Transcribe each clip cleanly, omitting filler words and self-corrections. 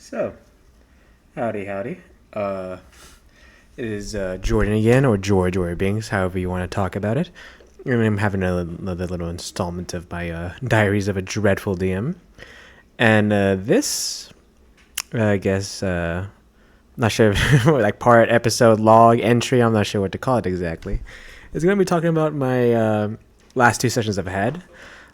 So, howdy. Uh, it is Jordan again, or George or Bings, however you want to talk about it. And I'm having another little installment of my Diaries of a Dreadful DM. And this, I guess, not sure, like part, episode, log, entry, I'm not sure what to call it exactly. It's going to be talking about my last two sessions I've had.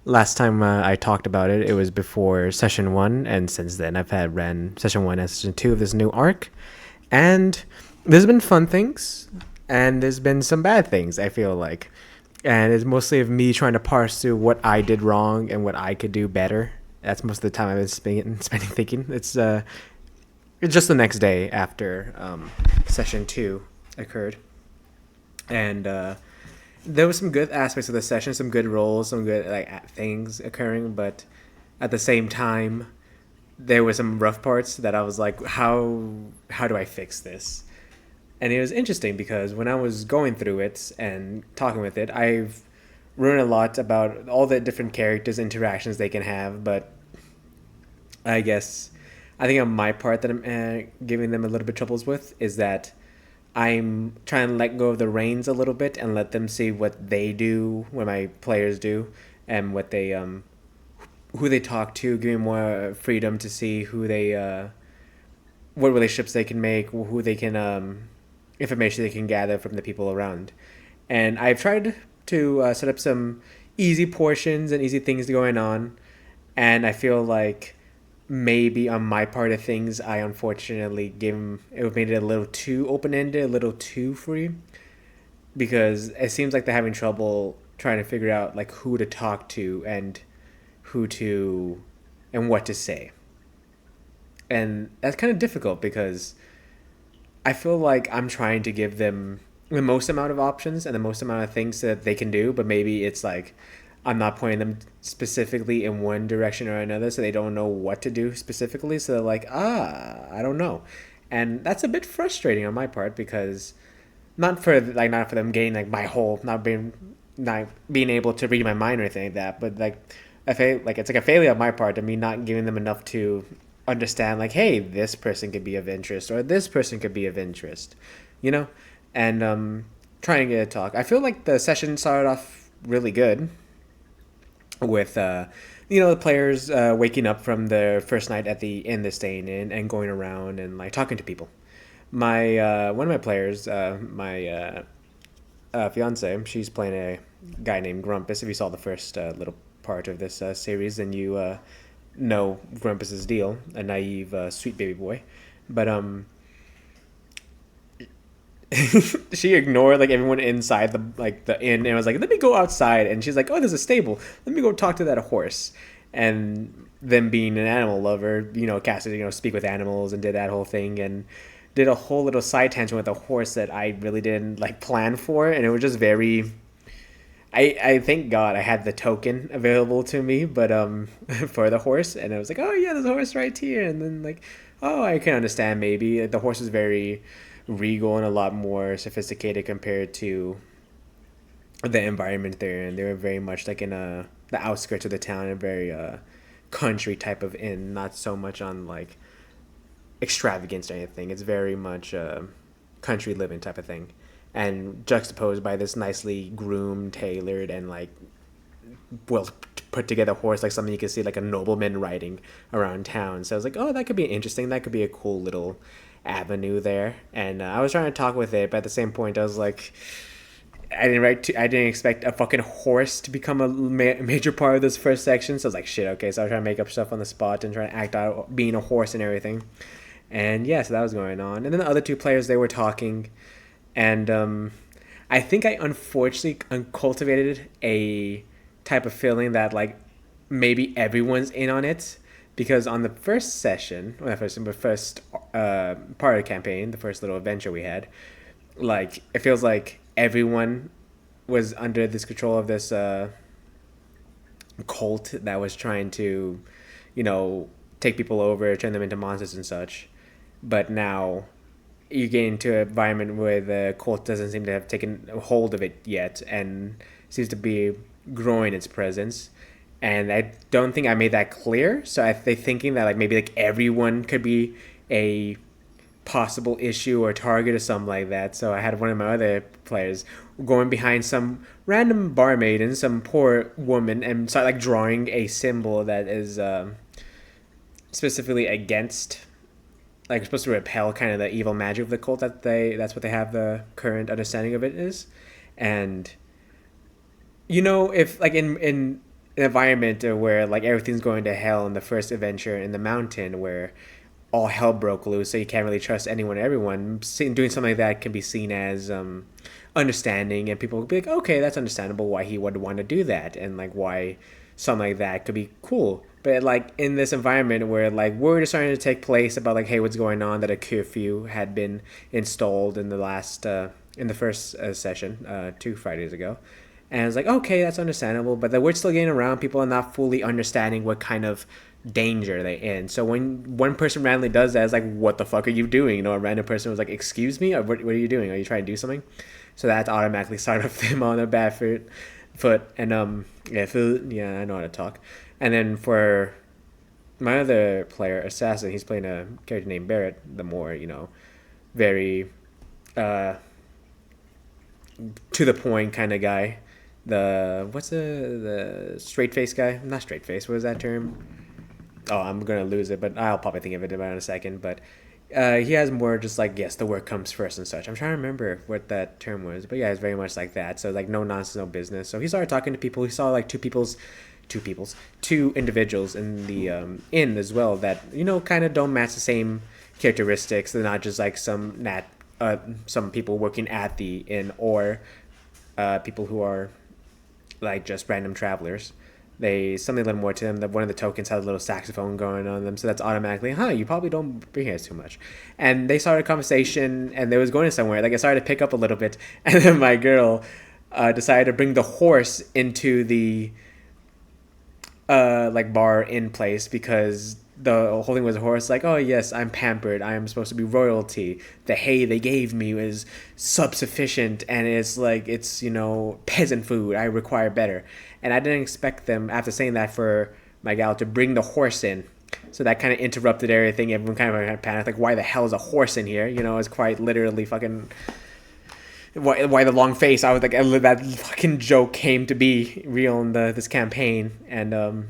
Last time I talked about it, it was before session one, and since then I've had ran session one and session two of this new arc. And there's been fun things, and there's been some bad things, I feel like. And it's mostly of me trying to parse through what I did wrong and what I could do better. That's most of the time I've been spending thinking. It's just the next day after session two occurred. And there was some good aspects of the session, some good roles, some good things occurring, but at the same time, there were some rough parts that I was like, how do I fix this? And it was interesting because when I was going through it and talking with it, I've learned a lot about all the different characters' interactions they can have. But I guess I think on my part that I'm giving them a little bit troubles with is that I'm trying to let go of the reins a little bit and let them see what they do, what my players do, and what they who they talk to, giving more freedom to see who they what relationships they can make, who they can information they can gather from the people around. And I've tried to set up some easy portions and easy things going on, and I feel like maybe on my part of things, I unfortunately gave it made it a little too open ended, a little too free, because it seems like they're having trouble trying to figure out like who to talk to and who to and what to say. And that's kind of difficult because I feel like I'm trying to give them the most amount of options and the most amount of things that they can do, but maybe it's like I'm not pointing them specifically in one direction or another, so they don't know what to do specifically. So they're like, I don't know, and that's a bit frustrating on my part because not for them getting like my whole not being able to read my mind or anything like that, but like I feel like it's like a failure on my part of me not giving them enough to understand like, hey, this person could be of interest or this person could be of interest, you know, and trying to get a talk. I feel like the session started off really good with the players waking up from their first night at the inn they're staying in and going around and like talking to people. My one of my players, my fiance, she's playing a guy named Grumpus. If you saw the first little part of this series, then you know Grumpus's deal, a naive, sweet baby boy. But she ignored like everyone inside the inn and was like, "Let me go outside." And she's like, "Oh, there's a stable. Let me go talk to that horse." And them being an animal lover, Cassidy, speak with animals and did that whole thing and did a whole little side tangent with a horse that I really didn't like plan for, and it was just very. I thank God I had the token available to me, but for the horse, and I was like, oh yeah, there's a horse right here, and then like, oh, I can understand maybe the horse is very regal and a lot more sophisticated compared to the environment they're in. They were very much like in the outskirts of the town, a very country type of inn, not so much on like extravagance or anything. It's very much country living type of thing, and juxtaposed by this nicely groomed, tailored, and like well put together horse, like something you could see like a nobleman riding around town. So I was like, oh, that could be interesting. That could be a cool little avenue there. And I was trying to talk with it, but at the same point, I was like, I didn't expect a fucking horse to become a major part of this first section. So I was like, shit, okay. So I was trying to make up stuff on the spot and trying to act out being a horse and everything. And yeah, so that was going on. And then the other two players, they were talking, and I think I unfortunately cultivated a type of feeling that like maybe everyone's in on it because on the first session, or the first part of the campaign, the first little adventure we had, like it feels like everyone was under this control of this cult that was trying to, you know, take people over, turn them into monsters and such. But now you get into an environment where the cult doesn't seem to have taken hold of it yet and seems to be growing its presence. and I don't think I made that clear. So they thinking that like maybe like everyone could be a possible issue or target or something like that. So I had one of my other players going behind some random barmaid and some poor woman and start like drawing a symbol that is specifically against, like supposed to repel kind of the evil magic of the cult that's what they have the current understanding of it is. And if like in an environment where like everything's going to hell in the first adventure in the mountain where all hell broke loose, so you can't really trust anyone or everyone. Doing something like that can be seen as understanding, and people will be like, okay, that's understandable why he would want to do that, and like why something like that could be cool. But like in this environment where like word is starting to take place about like, hey, what's going on, that a curfew had been installed in the last in the first session 2 Fridays ago. And it's like, okay, that's understandable, but the word's still getting around. People are not fully understanding what kind of danger they're in. So when one person randomly does that, it's like, what the fuck are you doing? A random person was like, excuse me? Or what are you doing? Are you trying to do something? So that automatically started off them on a bad foot. And, yeah, I know how to talk. And then for my other player, Assassin, he's playing a character named Barrett, the more, very uh, to the point kind of guy. What's the straight face guy? Not straight face. What was that term? Oh, I'm gonna lose it, but I'll probably think of it about in a second. But he has more just like, yes, the work comes first and such. I'm trying to remember what that term was, but yeah, it's very much like that. So like no nonsense, no business. So he started talking to people. He saw like two individuals in the inn as well that kind of don't match the same characteristics. They're not just like some people working at the inn or people who are like just random travelers. They something a little more to them. That one of the tokens has a little saxophone going on them, so that's automatically, you probably don't bring here too much. And they started a conversation, and they was going somewhere. Like I started to pick up a little bit, and then my girl decided to bring the horse into the like bar in place because the whole thing was a horse. Like, oh yes, I'm pampered. I am supposed to be royalty. The hay they gave me was subsufficient, and it's like it's peasant food. I require better. And I didn't expect them after saying that for my gal to bring the horse in. So that kind of interrupted everything. Everyone kind of panicked, like, why the hell is a horse in here? It's quite literally fucking why the long face. I was like, that fucking joke came to be real in this campaign. And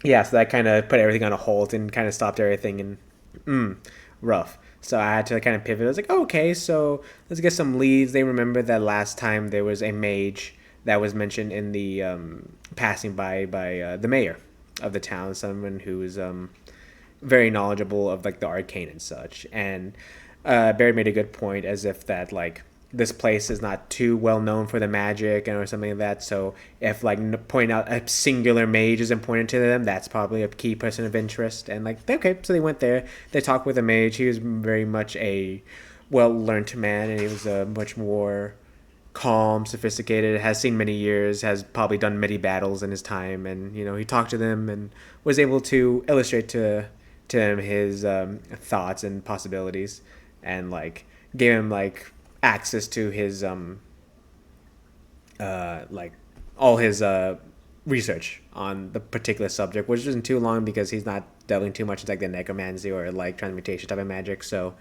yeah, so that kind of put everything on a hold and kind of stopped everything. And rough. So I had to kind of pivot. I was like, oh, okay, so let's get some leads. They remember that last time there was a mage that was mentioned in the passing by the mayor of the town, someone who is very knowledgeable of like the arcane and such. And Barry made a good point, as if that like this place is not too well known for the magic or something like that. So if like point out a singular mage is important to them, that's probably a key person of interest. And like, okay, so they went there. They talked with a mage. He was very much a well-learned man, and he was much more calm, sophisticated, has seen many years, has probably done many battles in his time. And he talked to them and was able to illustrate to him his thoughts and possibilities, and like gave him like access to his like all his research on the particular subject, which isn't too long because he's not delving too much into like the necromancy or like transmutation type of magic. So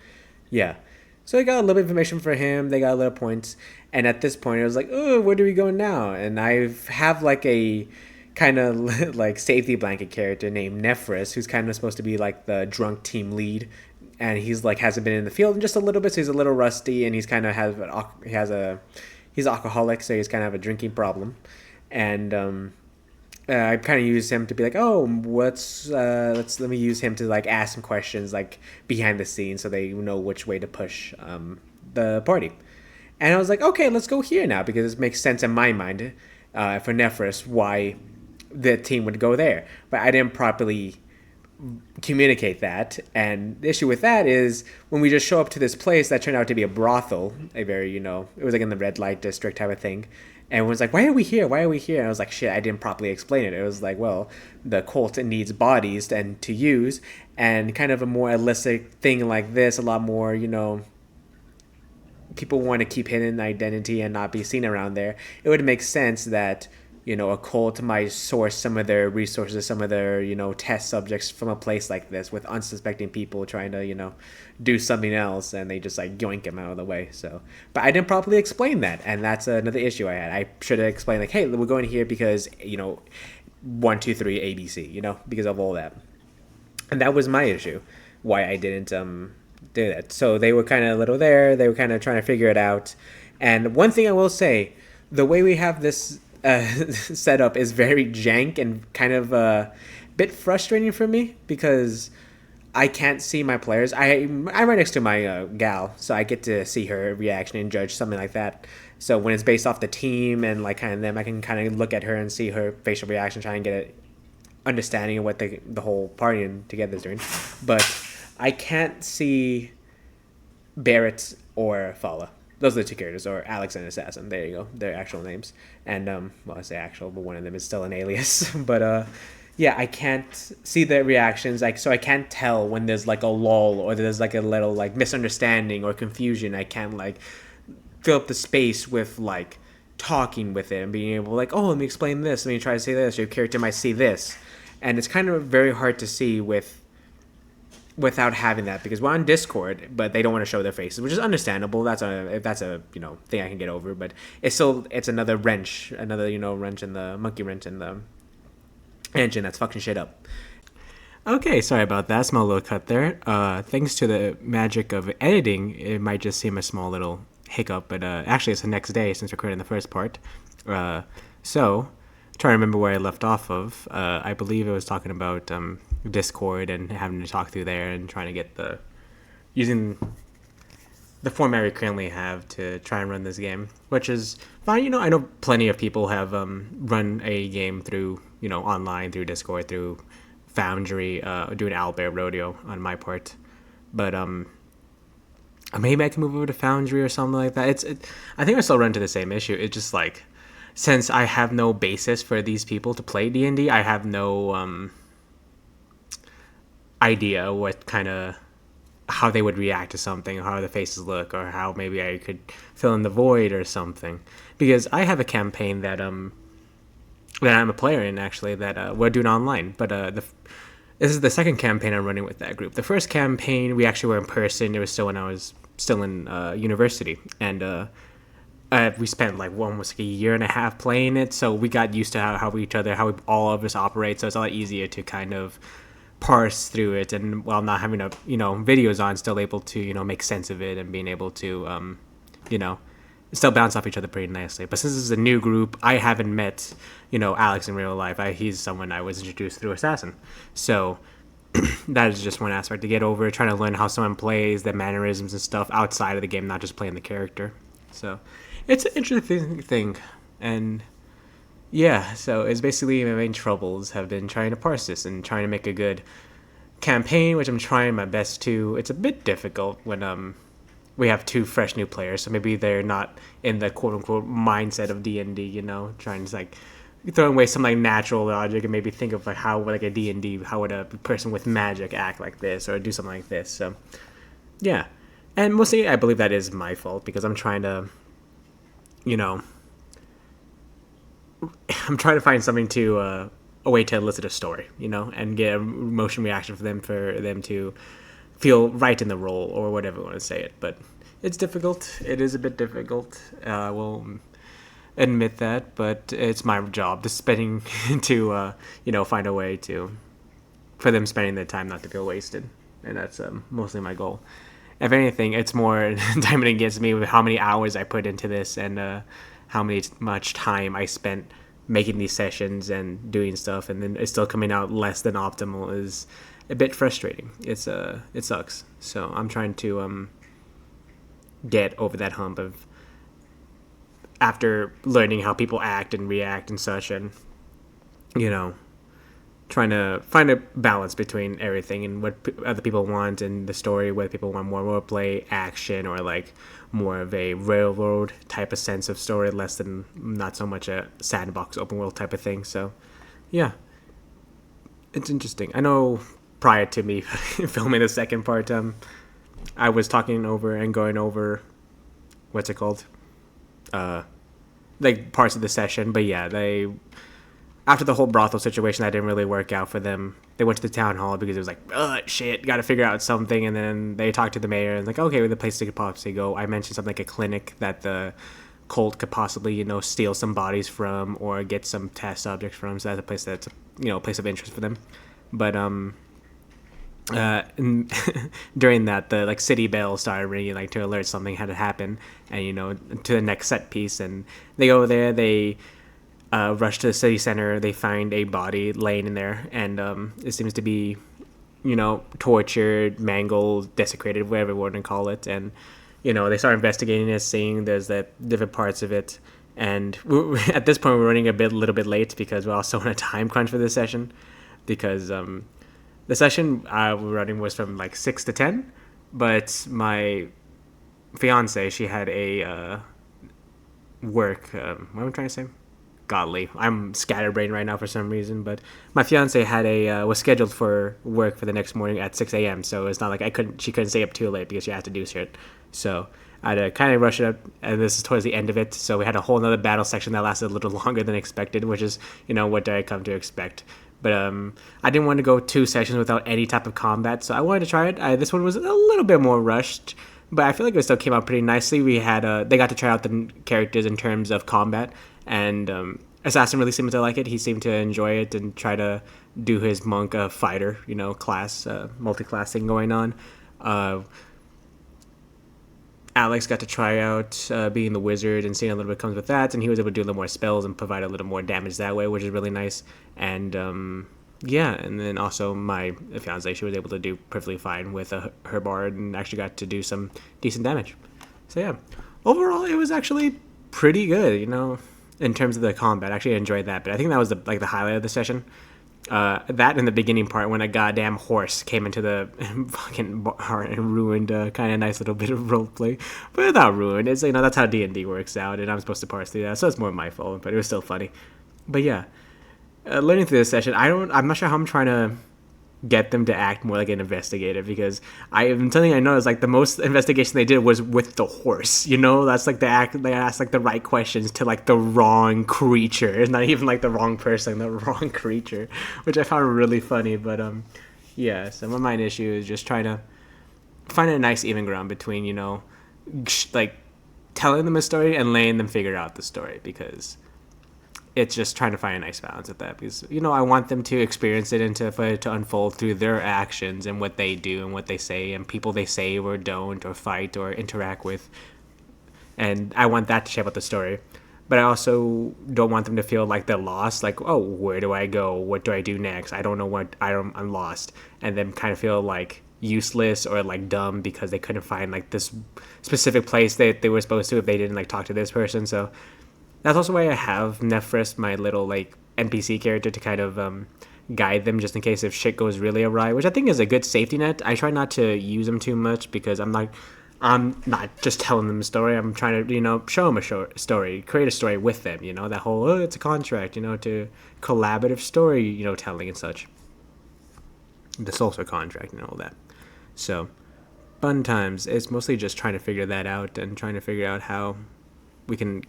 yeah, so they got a little bit of information for him. They got a little points, and at this point, it was like, oh, where do we go now? And I have like a kind of like safety blanket character named Nephris, who's kind of supposed to be like the drunk team lead, and he's like hasn't been in the field in just a little bit, so he's a little rusty, and he's kind of he's alcoholic, so he's kind of have a drinking problem, and I kind of use him to be like, oh, let me use him to like ask some questions like behind the scenes, so they know which way to push the party. And I was like, okay, let's go here now because it makes sense in my mind for Nephris why the team would go there. But I didn't properly communicate that. And the issue with that is when we just show up to this place that turned out to be a brothel, a very, it was like in the red light district type of thing. And everyone's like, why are we here? Why are we here? And I was like, shit, I didn't properly explain it. It was like, well, the cult needs bodies and to use, and kind of a more illicit thing like this, a lot more, people want to keep hidden identity and not be seen around there. It would make sense that a cult might source some of their resources, some of their, test subjects from a place like this with unsuspecting people trying to, do something else, and they just like yoink them out of the way. So, but I didn't properly explain that, and that's another issue I had. I should have explained like, hey, we're going here because, 1, 2, 3 ABC, because of all that. And that was my issue, why I didn't do that. So they were kind of a little there. They were kind of trying to figure it out. And one thing I will say, the way we have this set up is very jank and kind of a bit frustrating for me because I can't see my players. I'm right next to my gal, so I get to see her reaction and judge something like that. So when it's based off the team and like kind of them, I can kind of look at her and see her facial reaction, try and get an understanding of what the whole party and together is doing. But I can't see Barrett or Fala. Those are the two characters, or Alex and Assassin. There you go, their actual names. And well, I say actual, but one of them is still an alias. But yeah, I can't see their reactions. Like, so I can't tell when there's like a lull or there's like a little like misunderstanding or confusion. I can't like fill up the space with like talking with it and being able like, oh, let me explain this. Let me try to say this. Your character might see this, and it's kind of very hard to see without having that because we're on Discord, but they don't want to show their faces, which is understandable. That's a thing I can get over, but it's another wrench, wrench in the monkey wrench in the engine that's fucking shit up. Okay, sorry about that small little cut there. Thanks to the magic of editing, it might just seem a small little hiccup, but actually it's the next day since recording the first part. So trying to remember where I left off of. I believe it was talking about Discord and having to talk through there and trying to get using the format we currently have to try and run this game, which is fine. I know plenty of people have run a game through, online, through Discord, through Foundry, doing Owlbear Rodeo on my part. But maybe I can move over to Foundry or something like that. I think I still run into the same issue. It's just like, since I have no basis for these people to play D&D, I have no idea how they would react to something, or how the faces look, or how maybe I could fill in the void or something. Because I have a campaign that I'm a player in, actually, that we're doing online. But this is the second campaign I'm running with that group. The first campaign, we actually were in person. It was still when I was still in university. And we spent like almost like a year and a half playing it. So we got used to how all of us operate. So it's a lot easier to kind of parse through it, and while not having videos on, still able to make sense of it and being able to still bounce off each other pretty nicely. But since this is a new group, I haven't met Alex in real life. He's someone I was introduced through Assassin, so that is just one aspect to get over, trying to learn how someone plays, their mannerisms and stuff outside of the game, not just playing the character. So it's an interesting thing. And yeah, so it's basically my main troubles have been trying to parse this and trying to make a good campaign, which I'm trying my best to. It's a bit difficult when we have two fresh new players, so maybe they're not in the quote unquote mindset of D&D, trying to like throw away some like natural logic and maybe think of like how like a D&D, how would a person with magic act like this or do something like this. So yeah, and mostly I believe that is my fault because I'm trying to I'm trying to find something to a way to elicit a story, and get a emotion reaction for them to feel right in the role or whatever you want to say it. But it's difficult. It is a bit difficult. I will admit that, but it's my job to find a way for them spending their time not to feel wasted, and that's mostly my goal. If anything, it's more time it against me with how many hours I put into this and how much time I spent making these sessions and doing stuff, and then it's still coming out less than optimal is a bit frustrating. It sucks. So I'm trying to get over that hump of after learning how people act and react and such, and trying to find a balance between everything and what other people want and the story, whether people want more role play, action, or like more of a railroad type of sense of story, less than not so much a sandbox open world type of thing. So yeah, it's interesting. I know prior to me filming the second part, I was talking over and going over what's it called, like parts of the session. But yeah, they after the whole brothel situation, that didn't really work out for them. They went to the town hall because it was like, oh shit, got to figure out something. And then they talked to the mayor and like, okay, well, the place they could possibly go. I mentioned something like a clinic that the cult could possibly, steal some bodies from or get some test subjects from. So that's a place that's, a place of interest for them. But and during that, the like city bell started ringing, like to alert something had to happen, and to the next set piece. And they go there, they rush to the city center. They find a body laying in there, and it seems to be, tortured, mangled, desecrated, whatever you want to call it. And they start investigating it, seeing there's that different parts of it. And at this point, we're running a little bit late because we're also on a time crunch for this session, because the session we're running was from like 6 to 10, but my fiance, she had a work. What am I trying to say? Godly. I'm scatterbrained right now for some reason, but my fiance had was scheduled for work for the next morning at 6 a.m. So it's not like she couldn't stay up too late because she had to do shit. So I had to kind of rush it up, and this is towards the end of it. So we had a whole other battle section that lasted a little longer than expected, which is, what I come to expect. But I didn't want to go 2 sessions without any type of combat, so I wanted to try it. This one was a little bit more rushed, but I feel like it still came out pretty nicely. We had they got to try out the characters in terms of combat, and Assassin really seemed to like it. He seemed to enjoy it and try to do his monk fighter, class, multi-class thing going on. Alex got to try out being the wizard and seeing a little bit comes with that, and he was able to do a little more spells and provide a little more damage that way, which is really nice. And and then also my fiance, she was able to do perfectly fine with her bard and actually got to do some decent damage. So yeah, overall it was actually pretty good, in terms of the combat. I actually enjoyed that, but I think that was the highlight of the session. That in the beginning part when a goddamn horse came into the fucking bar and ruined a kind of nice little bit of roleplay, but not ruined. It's that's how D&D works out, and I'm supposed to parse through that, so it's more my fault. But it was still funny. But yeah, learning through this session, I'm not sure how I'm trying to get them to act more like an investigator, because I'm telling you, I noticed like the most investigation they did was with the horse. That's like they asked like the right questions to like the wrong creature. It's not even like the wrong person, the wrong creature, which I found really funny. But yeah. So my main issue is just trying to find a nice even ground between like telling them a story and letting them figure out the story, because it's just trying to find a nice balance with that, because I want them to experience it and for it to unfold through their actions and what they do and what they say and people they save or don't or fight or interact with, and I want that to shape out the story. But I also don't want them to feel like they're lost, like, oh, where do I go, what do I do next, I don't know I'm lost, and then kind of feel like useless or like dumb because they couldn't find like this specific place that they were supposed to if they didn't like talk to this person. So that's also why I have Nephris, my little like NPC character, to kind of guide them just in case if shit goes really awry, which I think is a good safety net. I try not to use them too much because I'm not just telling them a story. I'm trying to show them a story, create a story with them. That whole it's a contract, to collaborative story telling and such. The social contract and all that. So fun times. It's mostly just trying to figure that out and trying to figure out how we can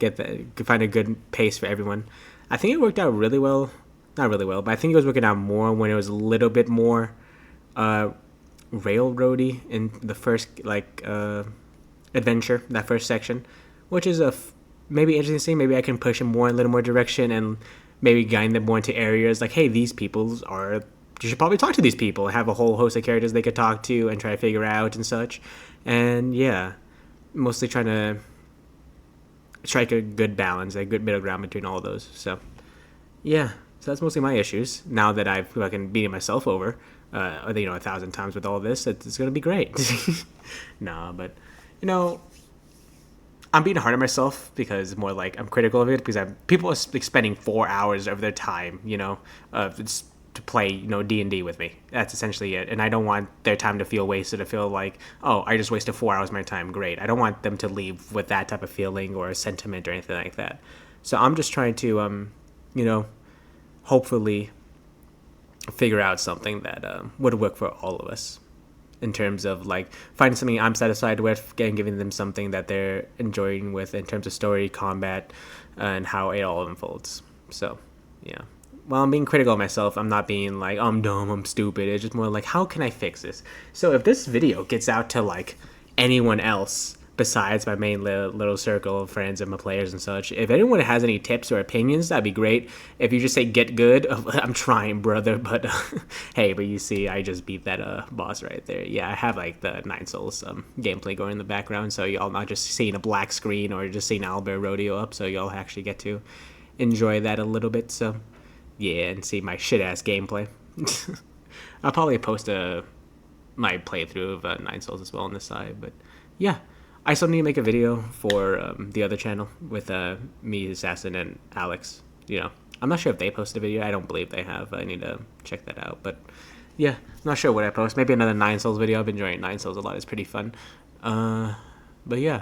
find a good pace for everyone. I think it worked out really well. Not really well, but I think it was working out more when it was a little bit more railroady in the first adventure, that first section, which is maybe interesting to see. Maybe I can push them more in a little more direction and maybe guide them more into areas like, hey, these people you should probably talk to these people, have a whole host of characters they could talk to and try to figure out and such. And yeah, mostly trying to strike a good balance, a good middle ground between all of those. So yeah, so that's mostly my issues. Now that I've fucking beaten myself over 1,000 times with all this, it's gonna be great. Nah, but I'm being hard on myself because more like I'm critical of it, because people are spending 4 hours of their time to play D&D with me. That's essentially it, and I don't want their time to feel wasted, to feel like, oh, I just wasted 4 hours of my time. Great. I don't want them to leave with that type of feeling or a sentiment or anything like that. So I'm just trying to hopefully figure out something that would work for all of us. in terms of like finding something I'm satisfied with and giving them something that they're enjoying with in terms of story, combat, and how it all unfolds. So, yeah. While I'm being critical of myself, I'm not being like, I'm dumb, I'm stupid. It's just more like, how can I fix this? So if this video gets out to like anyone else besides my main little circle of friends and my players and such, if anyone has any tips or opinions, that'd be great. If you just say get good, I'm trying, brother. But hey, but you see, I just beat that boss right there. Yeah, I have like the Nine Souls gameplay going in the background, so y'all not just seeing a black screen or just seeing Albert Rodeo up, so y'all actually get to enjoy that a little bit. So yeah, and see my shit ass gameplay. I'll probably post my playthrough of Nine Souls as well on the side, but yeah. I still need to make a video for the other channel with me, Assassin, and Alex. You know, I'm not sure if they posted a video. I don't believe they have. I need to check that out. But yeah, not sure what I post. Maybe another Nine Souls video. I've been enjoying Nine Souls a lot. It's pretty fun. But yeah.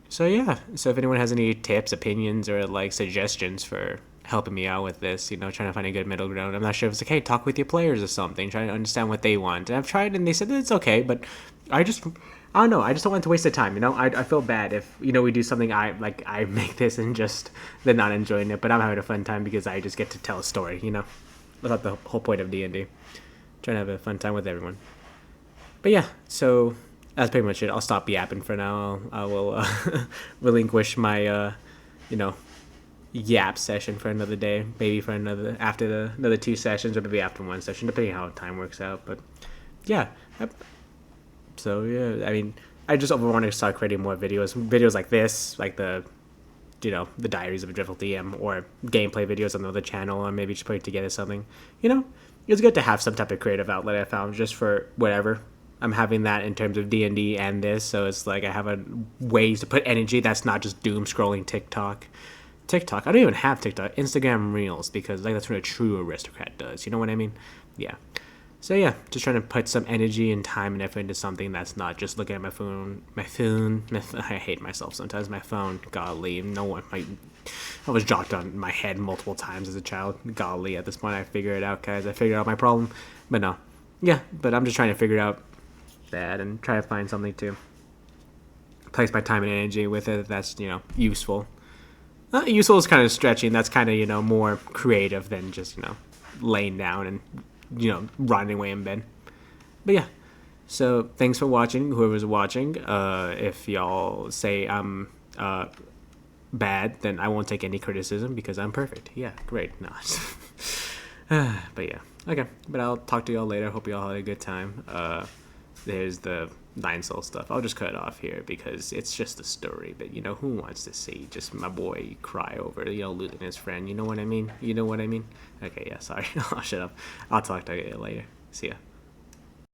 So yeah. So if anyone has any tips, opinions, or like suggestions for helping me out with this, you know, trying to find a good middle ground. I'm not sure if it's like, hey, talk with your players or something, trying to understand what they want. And I've tried and they said that it's okay, but I don't know. I just don't want to waste the time, you know? I feel bad if, you know, we do something I make this and just they're not enjoying it, but I'm having a fun time because I just get to tell a story, you know? That's the whole point of D&D. Trying to have a fun time with everyone. But yeah, so that's pretty much it. I'll stop yapping for now. I will relinquish my, you know, yap session for another day, maybe for another 2 sessions, or maybe after 1 session, depending on how time works out. But yeah, so yeah, I mean, I just want to start creating more videos like this, like the Diaries of a Driftful DM, or gameplay videos on the other channel, or maybe just putting together something. You know, it's good to have some type of creative outlet. I found just for whatever. I'm having that in terms of D&D and this, so it's like I have a ways to put energy that's not just doom scrolling TikTok. I don't even have TikTok. Instagram Reels, because like that's what a true aristocrat does. You know what I mean? Yeah. So yeah, just trying to put some energy and time and effort into something that's not just looking at my phone. I hate myself sometimes. My phone, golly, I was dropped on my head multiple times as a child. Golly, at this point I figure it out, guys. I figured out my problem. But no. Yeah, but I'm just trying to figure out that and try to find something to place my time and energy with it that's, you know, useful. Useful is kind of stretching. That's kind of, you know, more creative than just, you know, laying down and, you know, rotting away in bed. But yeah, so thanks for watching, whoever's watching. If y'all say I'm bad, then I won't take any criticism because I'm perfect. Yeah, great. No. But yeah, okay. But I'll talk to y'all later. Hope y'all had a good time. There's the Nine Soul stuff. I'll just cut it off here because it's just a story. But, you know, who wants to see just my boy cry over, you know, losing his friend? You know what I mean? Okay, yeah, sorry. I'll shut up. I'll talk to you later. See ya.